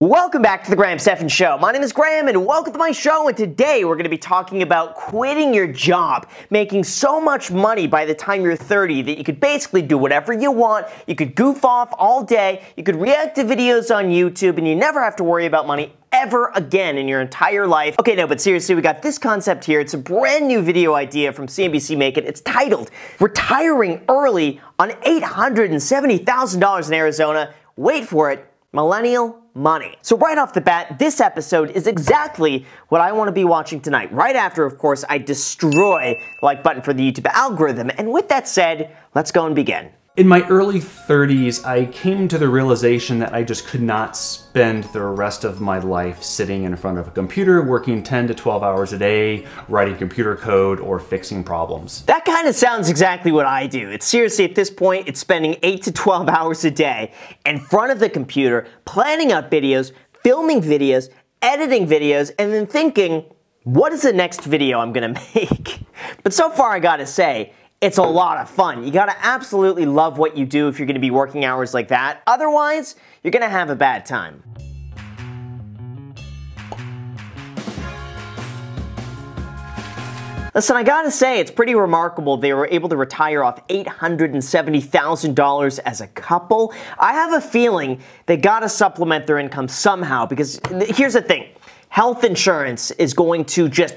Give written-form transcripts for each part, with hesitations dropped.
Welcome back to the Graham Stephan Show. My name is Graham and welcome to my show, and today we're going to be talking about quitting your job, making so much money by the time you're 30 that you could basically do whatever you want, you could goof off all day, you could react to videos on YouTube, and you never have to worry about money ever again in your entire life. Okay, no, but seriously, we got this concept here. It's a brand new video idea from CNBC Make It. It's titled, Retiring Early on $870,000 in Arizona. Wait for it, Millennial money. So right off the bat, this episode is exactly what I want to be watching tonight. Right after, of course, I destroy the like button for the YouTube algorithm. And with that said, let's go and begin. In my early 30s, I came to the realization that I just could not spend the rest of my life sitting in front of a computer, working 10 to 12 hours a day, writing computer code or fixing problems. That kind of sounds exactly what I do. It's seriously, at this point, it's spending 8 to 12 hours a day in front of the computer, planning out videos, filming videos, editing videos, and then thinking, what is the next video I'm gonna make? But so far, I gotta say, it's a lot of fun. You gotta absolutely love what you do if you're gonna be working hours like that. Otherwise, you're gonna have a bad time. Listen, I gotta say, it's pretty remarkable they were able to retire off $870,000 as a couple. I have a feeling they gotta supplement their income somehow, because here's the thing. Health insurance is going to just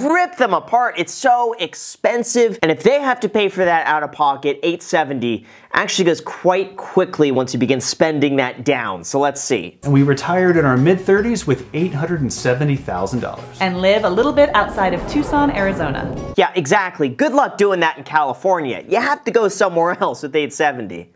rip them apart. It's so expensive. And if they have to pay for that out of pocket, $870 actually goes quite quickly once you begin spending that down. So let's see. And we retired in our mid-30s with $870,000. And live a little bit outside of Tucson, Arizona. Yeah, exactly. Good luck doing that in California. You have to go somewhere else with $870.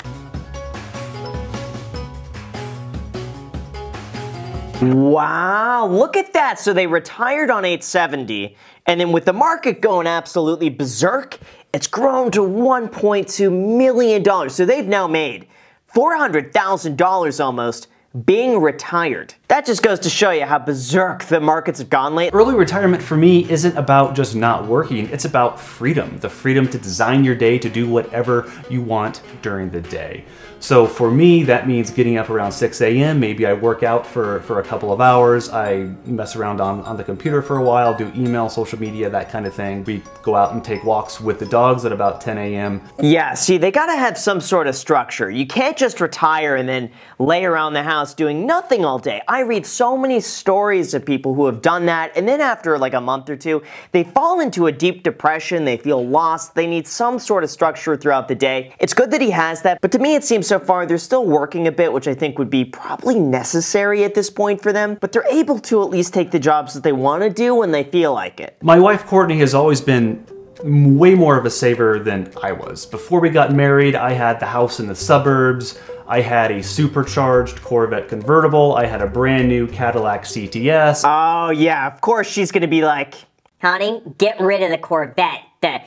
Wow, look at that. So they retired on $870, and then with the market going absolutely berserk, it's grown to $1.2 million. So they've now made $400,000 almost being retired. That just goes to show you how berserk the markets have gone lately. Early retirement for me isn't about just not working, it's about freedom. The freedom to design your day, to do whatever you want during the day. So for me, that means getting up around 6 a.m. Maybe I work out for a couple of hours. I mess around on the computer for a while, do email, social media, that kind of thing. We go out and take walks with the dogs at about 10 a.m. Yeah, see, they gotta have some sort of structure. You can't just retire and then lay around the house doing nothing all day. I read so many stories of people who have done that, and then after like a month or two, they fall into a deep depression, they feel lost, they need some sort of structure throughout the day. It's good that he has that, but to me it seems so far they're still working a bit, which I think would be probably necessary at this point for them, but they're able to at least take the jobs that they want to do when they feel like it. My wife Courtney has always been way more of a saver than I was. Before we got married, I had the house in the suburbs, I had a supercharged Corvette convertible, I had a brand new Cadillac CTS. Oh yeah, of course she's gonna be like, honey, get rid of the Corvette, the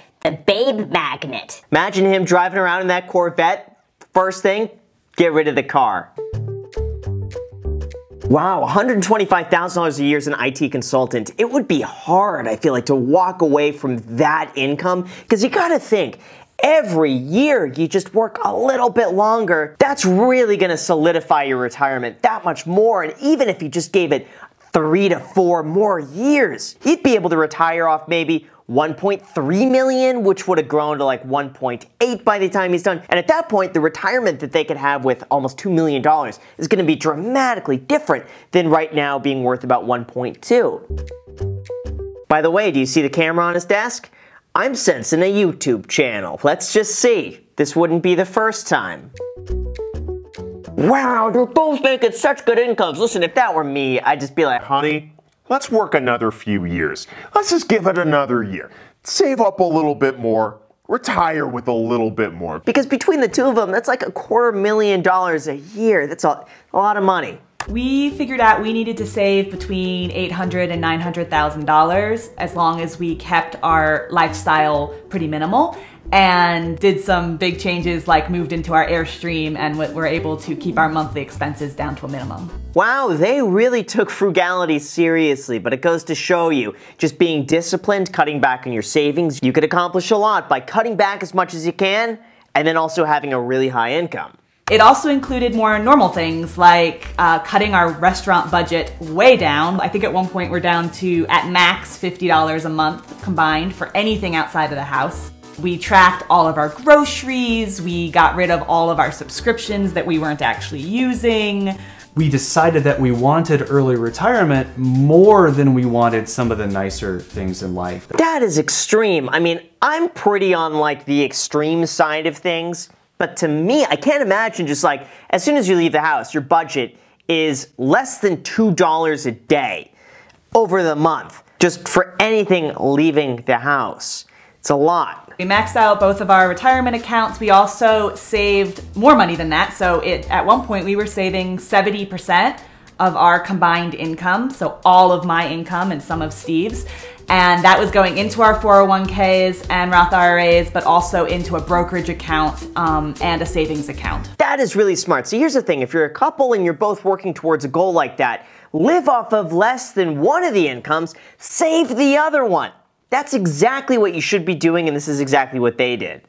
babe magnet. Imagine him driving around in that Corvette. First thing, get rid of the car. Wow, $125,000 a year as an IT consultant. It would be hard, I feel like, to walk away from that income, because you gotta think, every year you just work a little bit longer. That's really gonna solidify your retirement that much more, and even if you just gave it 3 to 4 more years, you'd be able to retire off maybe $1.3 million, which would have grown to like 1.8 by the time he's done. And at that point, the retirement that they could have with almost $2 million is going to be dramatically different than right now being worth about 1.2. By the way, do you see the camera on his desk? I'm sensing a YouTube channel. Let's just see. This wouldn't be the first time. Wow, they're both making such good incomes. Listen, if that were me, I'd just be like, honey, let's work another few years. Let's just give it another year. Save up a little bit more, retire with a little bit more. Because between the two of them, that's like $250,000 a year. That's a lot of money. We figured out we needed to save between $800,000 and $900,000 as long as we kept our lifestyle pretty minimal, and did some big changes like moved into our Airstream, and we're able to keep our monthly expenses down to a minimum. Wow, they really took frugality seriously, but it goes to show you, just being disciplined, cutting back on your savings, you could accomplish a lot by cutting back as much as you can, and then also having a really high income. It also included more normal things like cutting our restaurant budget way down. I think at one point we're down to, at max, $50 a month combined for anything outside of the house. We tracked all of our groceries. We got rid of all of our subscriptions that we weren't actually using. We decided that we wanted early retirement more than we wanted some of the nicer things in life. That is extreme. I mean, I'm pretty on like the extreme side of things. But to me, I can't imagine just like, as soon as you leave the house, your budget is less than $2 a day over the month, just for anything leaving the house. It's a lot. We maxed out both of our retirement accounts. We also saved more money than that. So at one point we were saving 70% of our combined income. So all of my income and some of Steve's. And that was going into our 401ks and Roth IRAs, but also into a brokerage account and a savings account. That is really smart. So here's the thing, if you're a couple and you're both working towards a goal like that, live off of less than one of the incomes, save the other one. That's exactly what you should be doing, and this is exactly what they did.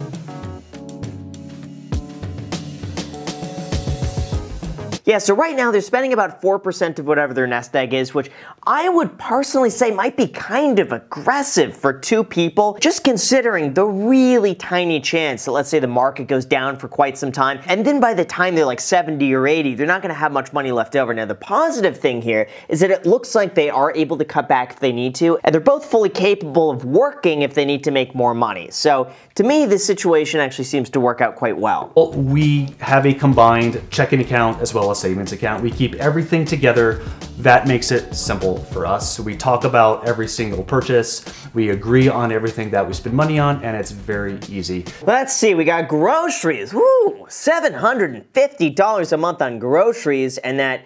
Yeah, so right now they're spending about 4% of whatever their nest egg is, which I would personally say might be kind of aggressive for two people, just considering the really tiny chance that, let's say, the market goes down for quite some time, and then by the time they're like 70 or 80, they're not going to have much money left over. Now, the positive thing here is that it looks like they are able to cut back if they need to, and they're both fully capable of working if they need to make more money. So, to me, this situation actually seems to work out quite well. Well, we have a combined checking account as well as savings account. We keep everything together. That makes it simple for us. So we talk about every single purchase. We agree on everything that we spend money on, and it's very easy. Let's see, we got groceries. Woo! $750 a month on groceries, and that,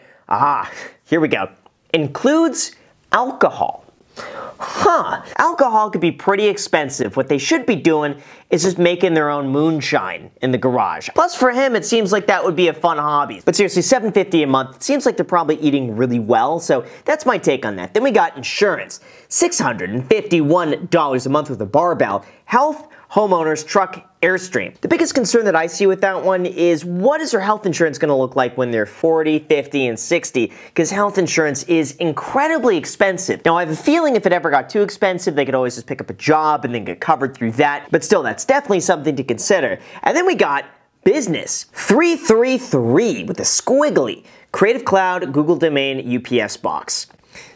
here we go, includes alcohol. Alcohol could be pretty expensive. What they should be doing is just making their own moonshine in the garage. Plus for him, it seems like that would be a fun hobby. But seriously, $750 a month, it seems like they're probably eating really well, so that's my take on that. Then we got insurance. $651 a month with a barbell. Health, homeowners, truck, Airstream. The biggest concern that I see with that one is, what is their health insurance going to look like when they're 40, 50, and 60? Because health insurance is incredibly expensive. Now, I have a feeling if it ever got too expensive, they could always just pick up a job and then get covered through that. But still, that's definitely something to consider. And then we got business. 333 with a squiggly. Creative Cloud, Google Domain, UPS box.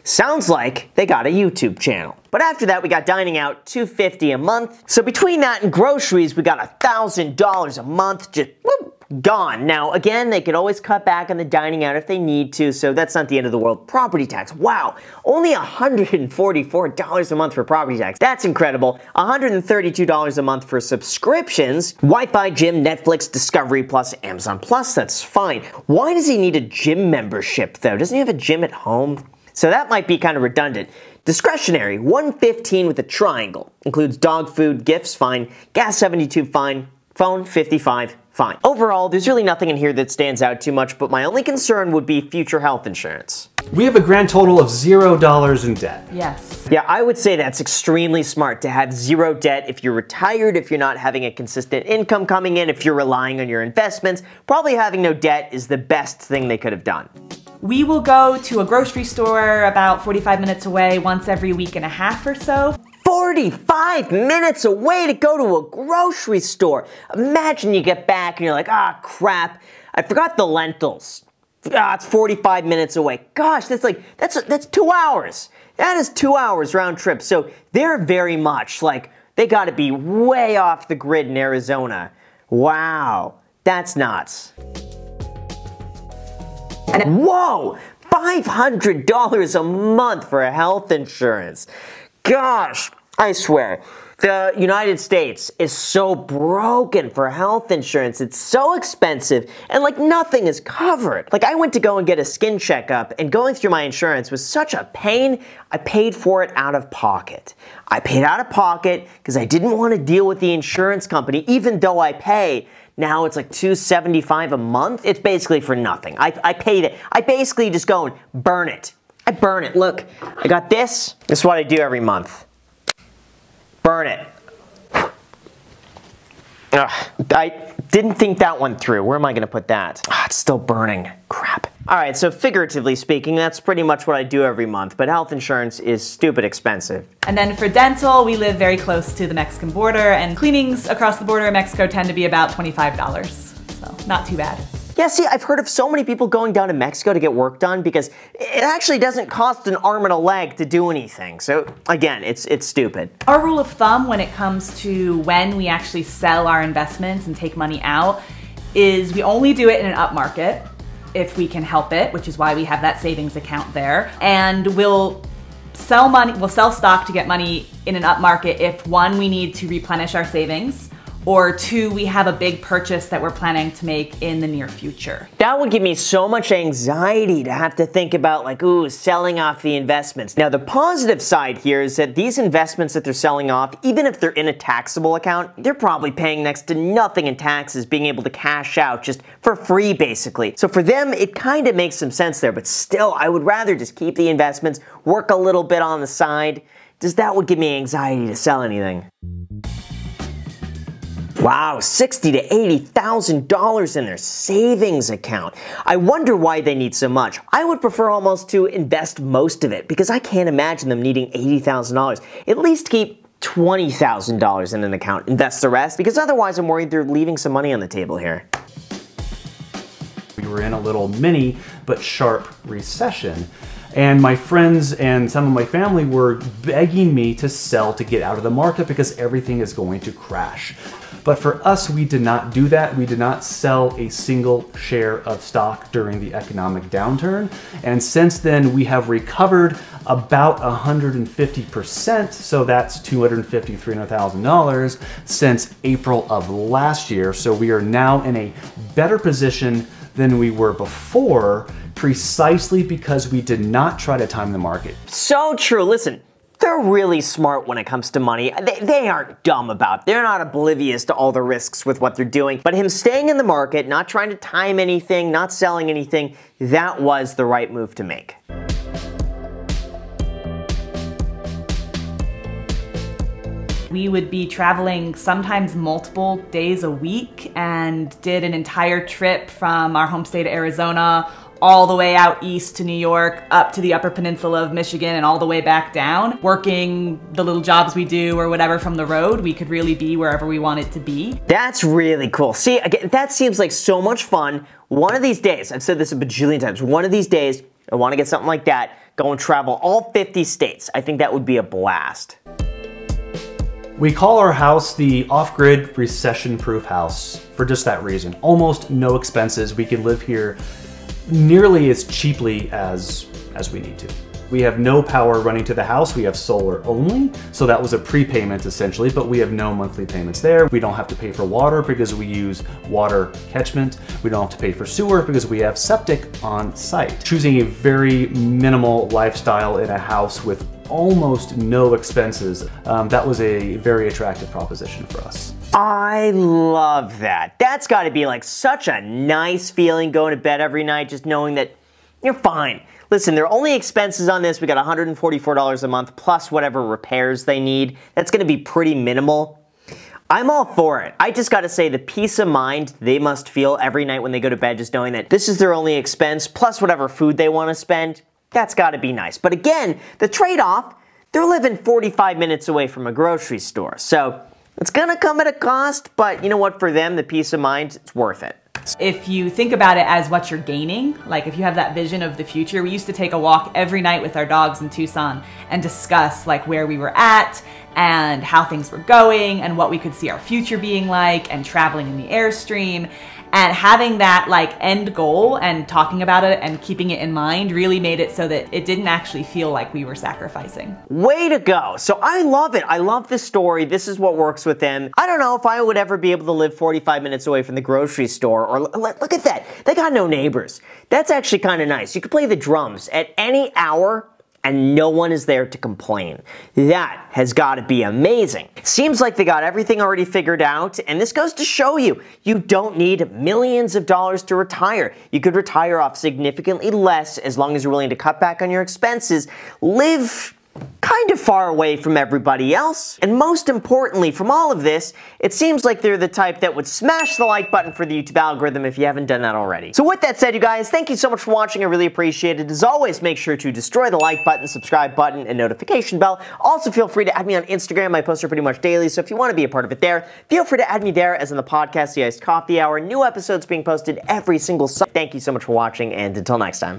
Sounds like they got a YouTube channel. But after that, we got dining out, $250 a month. So between that and groceries, we got $1,000 a month just whoop, gone. Now, again, they could always cut back on the dining out if they need to, so that's not the end of the world. Property tax, wow, only $144 a month for property tax. That's incredible. $132 a month for subscriptions. Wi-Fi, gym, Netflix, Discovery Plus, Amazon Plus, that's fine. Why does he need a gym membership, though? Doesn't he have a gym at home? So that might be kind of redundant. Discretionary, $115 with a triangle. Includes dog food, gifts, fine. Gas, $72, fine. Phone, $55, fine. Overall, there's really nothing in here that stands out too much, but my only concern would be future health insurance. We have a grand total of $0 in debt. Yes. Yeah, I would say that's extremely smart to have zero debt if you're retired, if you're not having a consistent income coming in, if you're relying on your investments. Probably having no debt is the best thing they could have done. We will go to a grocery store about 45 minutes away once every week and a half or so. 45 minutes away to go to a grocery store. Imagine you get back and you're like, crap, I forgot the lentils. It's 45 minutes away. Gosh, that's 2 hours. That is 2 hours round trip. So they're very much like, they gotta be way off the grid in Arizona. Wow, that's nuts. Whoa, $500 a month for health insurance. Gosh, I swear, the United States is so broken for health insurance. It's so expensive, and like nothing is covered. Like I went to go and get a skin checkup, and going through my insurance was such a pain, I paid for it out of pocket. I paid out of pocket because I didn't want to deal with the insurance company, even though I pay. Now it's like $275 a month. It's basically for nothing. I paid it. I basically just go and burn it. I burn it. Look, I got this. This is what I do every month. Burn it. I didn't think that one through. Where am I going to put that? It's still burning. Crap. All right, so figuratively speaking, that's pretty much what I do every month, but health insurance is stupid expensive. And then for dental, we live very close to the Mexican border, and cleanings across the border in Mexico tend to be about $25, so not too bad. Yeah, see, I've heard of so many people going down to Mexico to get work done because it actually doesn't cost an arm and a leg to do anything. So again, it's stupid. Our rule of thumb when it comes to when we actually sell our investments and take money out is we only do it in an up market if we can help it, which is why we have that savings account there. And we'll sell stock to get money in an up market if one, we need to replenish our savings, or two, we have a big purchase that we're planning to make in the near future. That would give me so much anxiety to have to think about like, ooh, selling off the investments. Now the positive side here is that these investments that they're selling off, even if they're in a taxable account, they're probably paying next to nothing in taxes, being able to cash out just for free basically. So for them, it kind of makes some sense there, but still, I would rather just keep the investments, work a little bit on the side. Just that would give me anxiety to sell anything. Wow, $60,000 to $80,000 in their savings account. I wonder why they need so much. I would prefer almost to invest most of it because I can't imagine them needing $80,000. At least keep $20,000 in an account, invest the rest, because otherwise I'm worried they're leaving some money on the table here. We were in a little mini but sharp recession. And my friends and some of my family were begging me to sell to get out of the market because everything is going to crash. But for us, we did not do that. We did not sell a single share of stock during the economic downturn. And since then, we have recovered about 150%. So that's $250,000, $300,000 since April of last year. So we are now in a better position than we were before, precisely because we did not try to time the market. So true. Listen, they're really smart when it comes to money. They aren't dumb about it. They're not oblivious to all the risks with what they're doing. But him staying in the market, not trying to time anything, not selling anything, that was the right move to make. We would be traveling sometimes multiple days a week and did an entire trip from our home state of Arizona all the way out east to New York, up to the Upper Peninsula of Michigan, and all the way back down. Working the little jobs we do or whatever from the road, we could really be wherever we wanted to be. That's really cool. See, again, that seems like so much fun. One of these days, I've said this a bajillion times, one of these days, I want to get something like that, go and travel all 50 states. I think that would be a blast. We call our house the off-grid recession-proof house for just that reason. Almost no expenses. We can live here nearly as cheaply as we need to. We have no power running to the house. We have solar only. So that was a prepayment essentially, but we have no monthly payments there. We don't have to pay for water because we use water catchment. We don't have to pay for sewer because we have septic on site. Choosing a very minimal lifestyle in a house with almost no expenses, that was a very attractive proposition for us. I love that. That's got to be like such a nice feeling going to bed every night just knowing that you're fine. Listen, their only expenses on this, we got $144 a month plus whatever repairs they need. That's going to be pretty minimal. I'm all for it. I just got to say the peace of mind they must feel every night when they go to bed just knowing that this is their only expense plus whatever food they want to spend. That's got to be nice. But again, the trade-off, they're living 45 minutes away from a grocery store. So it's gonna come at a cost, but you know what, for them, the peace of mind, it's worth it. If you think about it as what you're gaining, like if you have that vision of the future, we used to take a walk every night with our dogs in Tucson and discuss like where we were at and how things were going and what we could see our future being like and traveling in the Airstream. And having that like end goal and talking about it and keeping it in mind really made it so that it didn't actually feel like we were sacrificing. Way to go. So I love it. I love this story. This is what works with them. I don't know if I would ever be able to live 45 minutes away from the grocery store or look at that. They got no neighbors. That's actually kind of nice. You can play the drums at any hour and no one is there to complain. That has got to be amazing. It seems like they got everything already figured out, and this goes to show you, you don't need millions of dollars to retire. You could retire off significantly less as long as you're willing to cut back on your expenses, live kind of far away from everybody else. And most importantly from all of this, it seems like they're the type that would smash the like button for the YouTube algorithm if you haven't done that already. So with that said, you guys, thank you so much for watching. I really appreciate it. As always, make sure to destroy the like button, subscribe button, and notification bell. Also, feel free to add me on Instagram. I post there pretty much daily, so if you want to be a part of it there, feel free to add me there, as in the podcast, The Iced Coffee Hour. New episodes being posted every single Sunday. Thank you so much for watching, and until next time.